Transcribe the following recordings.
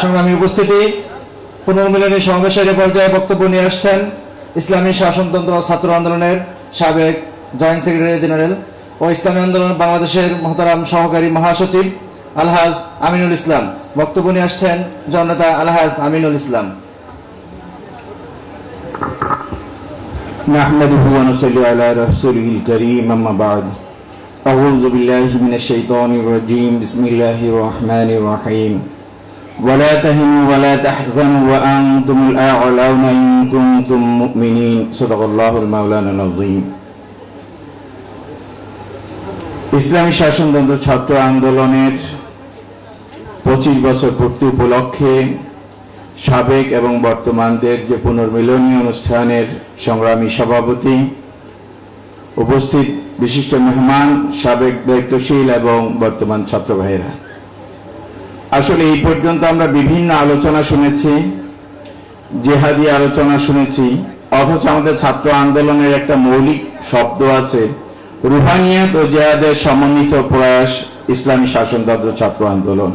সংগ্রামী উপস্থিতি, পুনর্মিলনী সমাবেশের পর্যায়ে বক্তব্য নিয়ে আসছেন ইসলামী শাসনতন্ত্র ছাত্র আন্দোলনের সাবেক জয়েন্ট সেক্রেটারি জেনারেল ও ইসলামী আন্দোলন বাংলাদেশের মহতারাম সহকারী মহাসচিব আলহাজ আমিনুল ইসলাম। বক্তব্য নিয়ে আসছেন জননেতা আলহাজ আমিনুল ইসলাম। نحمده ونصلي على رسوله الكريم أما بعد أعوذ بالله من الشيطان الرجيم بسم الله الرحمن الرحيم ولا تهنوا ولا تحزنوا وأنتم الأعلون إن كنتم مؤمنين صدق الله المولانا العظيم ইসলামী শাসনতন্ত্র ছাত্র আন্দোলনের 25 বছর পূর্তি উপলক্ষে সাবেক এবং বর্তমানদের যে পুনর্মিলনী অনুষ্ঠানের সংগ্রামী সভাপতি, উপস্থিত বিশিষ্ট মেহমান, সাবেক দায়িত্বশীল এবং বর্তমান ছাত্র ভাইয়েরা, আসলে এই পর্যন্ত আমরা বিভিন্ন আলোচনা শুনেছি, জেহাদি আলোচনা শুনেছি, অথচ আমাদের ছাত্র আন্দোলনের একটা মৌলিক শব্দ আছে, রুহানিয়াত ও জেহাদের সমন্বিত প্রয়াস ইসলামী শাসনতন্ত্র ছাত্র আন্দোলন।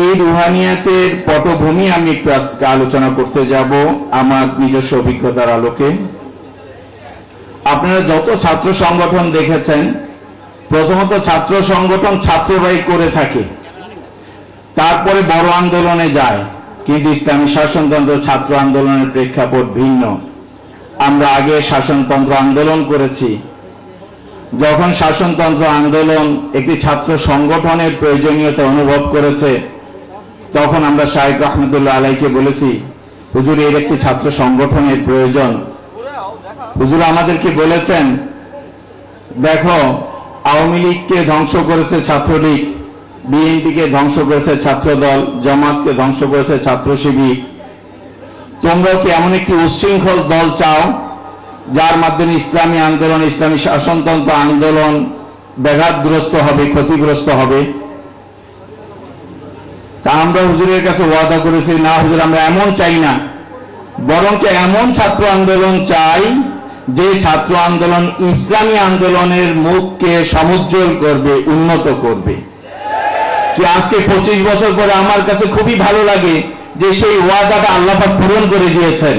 এই রুহানিয়াতের পটভূমি আমি একটু আজকে আলোচনা করতে যাব আমার নিজস্ব অভিজ্ঞতার আলোকে। আপনারা যত ছাত্র সংগঠন দেখেছেন, প্রথমত ছাত্র সংগঠন ছাত্ররাই করে থাকে, তারপরে বড় আন্দোলনে যায়, কিন্তু ইসলামী শাসনতন্ত্র ছাত্র আন্দোলনের প্রেক্ষাপট ভিন্ন। আমরা আগে শাসনতন্ত্র আন্দোলন করেছি। যখন শাসনতন্ত্র আন্দোলন একটি ছাত্র সংগঠনের প্রয়োজনীয়তা অনুভব করেছে, তখন আমরা শাইখ রহমতুল্লাহ আলাইকে বলেছি, হুজুর এর একটি ছাত্র সংগঠনের প্রয়োজন। হুজুর আমাদেরকে বলেছেন, দেখো আওয়ামী লীগকে ধ্বংস করেছে ছাত্রলীগ, বিএনপিকে ধ্বংস করেছে ছাত্রদল, জামাতকে ধ্বংস করেছে ছাত্র শিবির, তোমরাও কি এমন একটি উচ্ছৃঙ্খল দল চাও যার মাধ্যমে ইসলামী আন্দোলন, ইসলামী শাসনতন্ত্র আন্দোলন ব্যাঘাতগ্রস্ত হবে, ক্ষতিগ্রস্ত হবে? তা আমরা হুজুরের কাছে ওয়াদা করেছি, না হুজুর, আমরা এমন চাই না, বরং এমন ছাত্র আন্দোলন চাই যে ছাত্র আন্দোলন ইসলামী আন্দোলনের মুখকে সমুজ্জ্বল করবে, উন্নত করবে। কি আজকে 25 বছর পরে আমার কাছে খুবই ভালো লাগে যে সেই ওয়াদাটা আল্লাহ পাক পূরণ করে দিয়েছেন।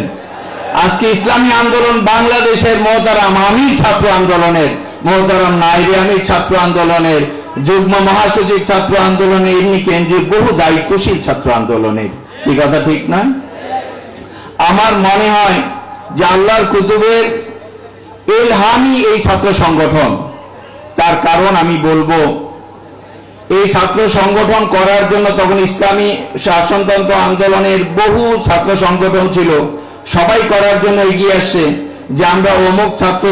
আজকে ইসলামী আন্দোলন বাংলাদেশের মহতারাম আমির ছাত্র আন্দোলনের, মহতারাম নায়েবে আমির ছাত্র আন্দোলনের, যুগ্ম মহাসচিব ছাত্র আন্দোলনের, এমনি কেন্দ্রীয় বহু দায়িত্বশীল ছাত্র আন্দোলনের। কি কথা ঠিক না? আমার মনে হয় যে আল্লাহর কুতুবের ইলহামই এই ছাত্র সংগঠন। তার কারণ আমি বলবো, এই ছাত্র সংগঠন করার জন্য তখন ইসলামী শাসনতন্ত্র আন্দোলনের বহু ছাত্র সংগঠন ছিল, সবাই করার জন্য এগিয়ে আসছে যে আমরা অমুক ছাত্র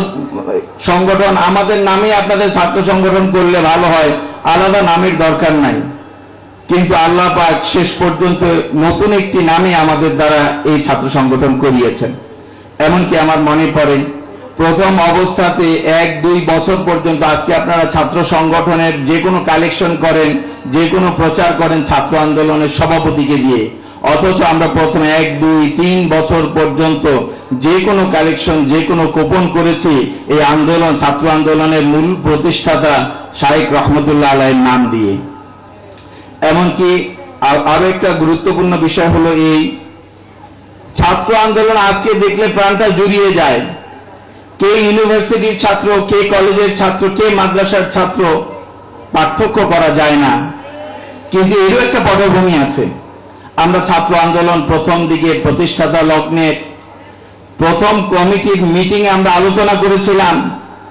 সংগঠন, আমাদের নামে আপনাদের ছাত্র সংগঠন করলে ভালো হয়, আলাদা নামের দরকার নাই। কিন্তু আল্লাহ পাক শেষ পর্যন্ত নতুন একটি নামে আমাদের দ্বারা এই ছাত্র সংগঠন করিয়েছেন। এমনকি আমার মনে পড়ে প্রথম অবস্থাতে 1-2 বছর পর্যন্ত, আজকে আপনারা ছাত্র সংগঠনের যে কোনো কালেকশন করেন, যে কোনো প্রচার করেন ছাত্র আন্দোলনের সভাপতিকে দিয়ে, অথচ আমরা প্রথমে 1-2-3 বছর পর্যন্ত যে কোনো কালেকশন, যে কোনো কোপন করেছি এই আন্দোলন, ছাত্র আন্দোলনের মূল প্রতিষ্ঠাতা শাইখ রহমতুল্লাহ আলাইহির নাম দিয়ে। এমনকি আরো একটা গুরুত্বপূর্ণ বিষয় হলো, এই ছাত্র আন্দোলন আজকে দেখলে প্রাণটা জুড়িয়ে যায়। কে ইউনিভার্সিটির ছাত্র, কে কলেজের ছাত্র, কে মাদ্রাসার ছাত্র, পার্থক্য করা যায় না। কিন্তু এরও একটা পটভূমি আছে। আমরা ছাত্র আন্দোলন প্রথম দিকে প্রতিষ্ঠাতা লগ্নের প্রথম কমিটির মিটিং এ আমরা আলোচনা করেছিলাম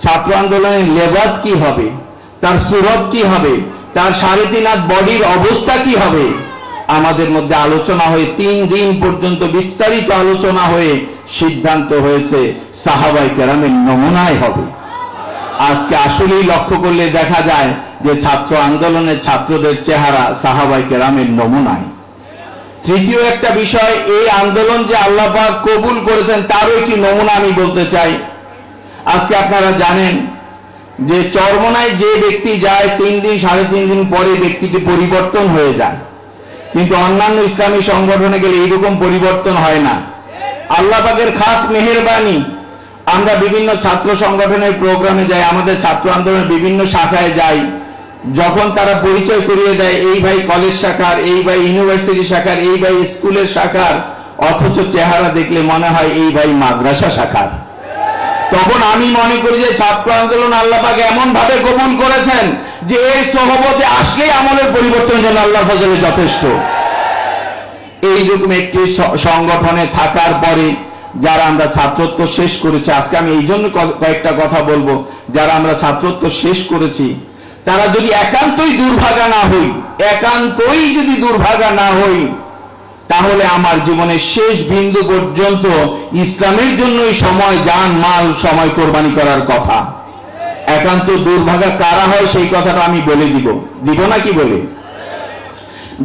ছাত্র আন্দোলনের লেবাস কি হবে, তার সুরত কি হবে, তার 3.5 হাত বডির অবস্থা কি হবে। আমাদের মধ্যে আলোচনা হয়ে 3 দিন পর্যন্ত বিস্তারিত আলোচনা হয়ে সিদ্ধান্ত হয়েছে সাহাবায়ে কেরামের নমুনায় হবে। আজকে আসলেই লক্ষ্য করলে দেখা যায় যে ছাত্র আন্দোলনের ছাত্রদের চেহারা সাহাবায়ে কেরামের নমুনায়। তৃতীয় একটা বিষয়, এই আন্দোলন যে আল্লাহ পাক কবুল করেছেন তারও একটি নমুনা আমি বলতে চাই। আজকে আপনারা জানেন যে চরমনায় যে ব্যক্তি যায় 3 দিন 3.5 দিন পরে ব্যক্তিটি পরিবর্তন হয়ে যায়, কিন্তু অন্যান্য ইসলামী সংগঠনে গেলে এইরকম পরিবর্তন হয় না। আল্লাহ পাকের খাস মেহেরবানি, আমরা বিভিন্ন ছাত্র সংগঠনের প্রোগ্রামে যাই, আমাদের ছাত্র আন্দোলনের বিভিন্ন শাখায় যাই, যখন তারা পরিচয় করিয়ে দেয় এই ভাই কলেজ শাখার, এই ভাই ইউনিভার্সিটি শাখার, এই ভাই স্কুলের শাখার, অথচ চেহারা দেখলে মনে হয় এই ভাই মাদ্রাসা শাখার, তখন আমি মনে করি যে ছাত্র আন্দোলন আল্লাহ পাক এমন ভাবে কবুল করেছেন যে এর সহবতে আসলেই আমলের পরিবর্তন যেন আল্লাহর ফজলে যথেষ্ট। এইরকম একটি সংগঠনে থাকার পরে যারা আমরা ছাত্রত্ব শেষ করেছি, আজকে আমি এই জন্য কয়েকটা কথা বলবো, যারা আমরা ছাত্রত্ব শেষ করেছি তারা যদি একান্তই দুর্ভাগা না হই, একান্তই যদি দুর্ভাগা না হই, তাহলে আমার জীবনের শেষ বিন্দু পর্যন্ত ইসলামের জন্যই সময়, জান মাল সময় কোরবানি করার কথা। একান্ত দুর্ভাগা কারা হয় সেই কথাটা আমি বলে দিব না কি বলে?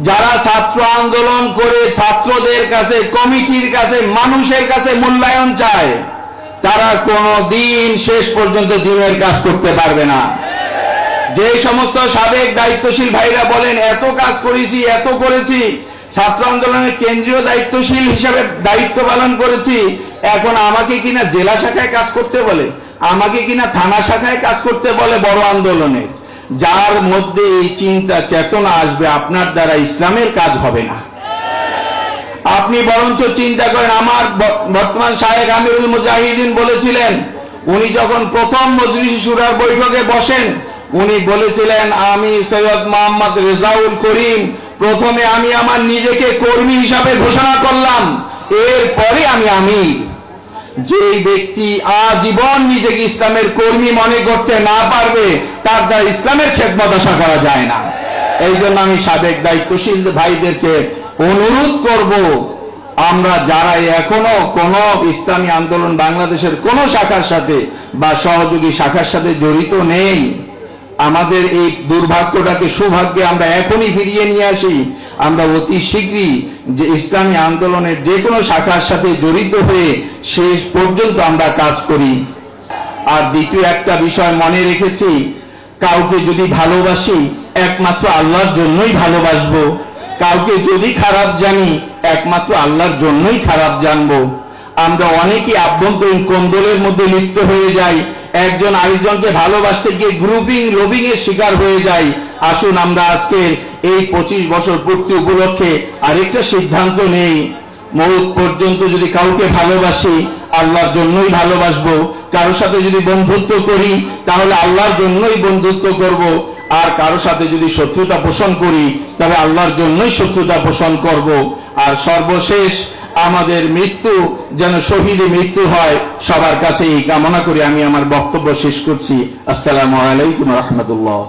যারা ছাত্র আন্দোলন করে ছাত্রদের কাছে, কমিটির কাছে, মানুষের কাছে মূল্যায়ন চায়, তারা কোনো দিন শেষ পর্যন্ত দিনের কাজ করতে পারবে না। যে সমস্ত সাবেক দায়িত্বশীল ভাইরা বলেন এত কাজ করেছি, এত করেছি, ছাত্র আন্দোলনের কেন্দ্রীয় দায়িত্বশীল হিসাবে দায়িত্ব পালন করেছি, এখন আমাকে কিনা জেলা শাখায় কাজ করতে বলে, আমাকে কিনা থানা শাখায় কাজ করতে বলে বড় আন্দোলনে। যার মধ্যে এই চিন্তা চেতনা আসবে, আপনার দ্বারা ইসলামের কাজ হবে না। আপনি বরঞ্চ চিন্তা করেন, আমার বর্তমান শায়েখ আমিরুল মুজাহিদিন বলেছিলেন, উনি যখন প্রথম মজলিস শুরার বৈঠকে বসেন, উনি বলেছিলেন আমি সৈয়দ মোহাম্মদ রেজাউল করিম, প্রথমে আমি আমার নিজেকে কর্মী হিসাবে ঘোষণা করলাম, এরপরে আমি আমির। যে ব্যক্তি আজীবন নিজেকে ইসলামের কর্মী মনে করতে না পারবে, তার দ্বারা ইসলামের খেদমত আশা করা যায় না। এই জন্য আমি সাবেক দায়িত্বশীল ভাইদেরকে অনুরোধ করব, আমরা যারা এখনো কোন ইসলামী আন্দোলন বাংলাদেশের কোন শাখার সাথে বা সহযোগী শাখার সাথে জড়িত নেই, আমাদের এই দুর্ভাগ্যটাকে সৌভাগ্যে আমরা এখনই ফিরিয়ে নিয়ে আসি। আমরা অতি শীঘ্রই যে ইসলামী আন্দোলনের যে কোনো শাখার সাথে জড়িত হয়ে শেষ পর্যন্ত আমরা কাজ করি। আর দ্বিতীয় একটা বিষয় মনে রেখেছি, কাউকে যদি ভালোবাসি একমাত্র আল্লাহর জন্যই ভালোবাসবো, কাউকে যদি খারাপ জানি একমাত্র আল্লাহর জন্যই খারাপ জানবো। আমরা অনেকেই আভ্যন্তরীণ কোন্দলের মধ্যে লিপ্ত হয়ে যাই, একজন আরেকজনকে ভালোবাসতে গিয়ে গ্রুপিং লবিং এর শিকার হয়ে যাই। আসুন আমরা আজকে এই 25 বছর পূর্তি উপলক্ষে আরেকটা সিদ্ধান্ত নেই, মৌত পর্যন্ত যদি কাউকে ভালোবাসি আল্লাহর জন্যই ভালোবাসবো, কারোর সাথে যদি বন্ধুত্ব করি তাহলে আল্লাহর জন্যই বন্ধুত্ব করব, আর কারোর সাথে যদি শত্রুতা পোষণ করি তবে আল্লাহর জন্যই শত্রুতা পোষণ করব। আর সর্বশেষ আমাদের মৃত্যু যেন শহীদী মৃত্যু হয়, সবার কাছে এই কামনা করে আমি আমার বক্তব্য শেষ করছি। আসসালামু আলাইকুম ওয়া রাহমাতুল্লাহ।